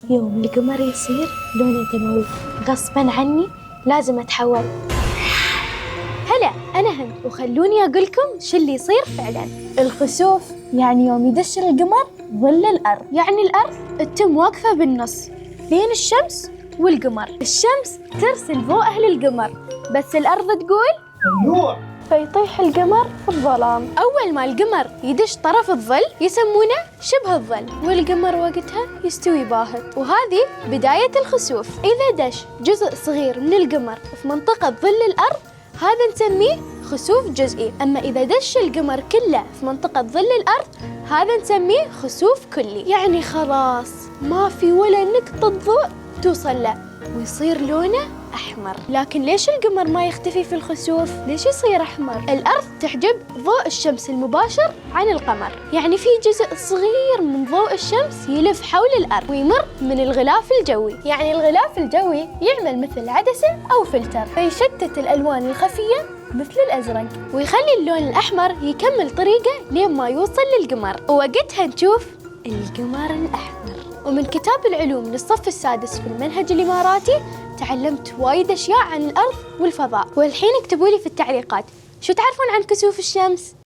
يوم القمر يصير لونه دموي غصباً عني لازم أتحول. هلا أنا هند وخلوني أقولكم شو اللي يصير فعلاً. الخسوف يعني يوم يدش القمر ظل الأرض، يعني الأرض تتم واقفة بالنص بين الشمس والقمر. الشمس ترسل ضوءها للقمر بس الأرض تقول ممنوع، فيطيح القمر في الظلام. أول ما القمر يدش طرف الظل يسمونه شبه الظل والقمر وقتها يستوي باهت، وهذه بداية الخسوف. إذا دش جزء صغير من القمر في منطقة ظل الأرض هذا نسميه خسوف جزئي، أما إذا دش القمر كله في منطقة ظل الأرض هذا نسميه خسوف كلي. يعني خلاص ما في ولا نقطة ضوء توصل له ويصير لونه أحمر. لكن ليش القمر ما يختفي في الخسوف؟ ليش يصير أحمر؟ الأرض تحجب ضوء الشمس المباشر عن القمر، يعني في جزء صغير من ضوء الشمس يلف حول الأرض ويمر من الغلاف الجوي. يعني الغلاف الجوي يعمل مثل عدسة أو فلتر فيشتت الألوان الخفية مثل الأزرق ويخلي اللون الأحمر يكمل طريقه لين ما يوصل للقمر، ووقتها نشوف القمر الأحمر. ومن كتاب العلوم للصف السادس في المنهج الإماراتي تعلمت وايد أشياء عن الأرض والفضاء. والحين اكتبوا لي في التعليقات شو تعرفون عن كسوف الشمس؟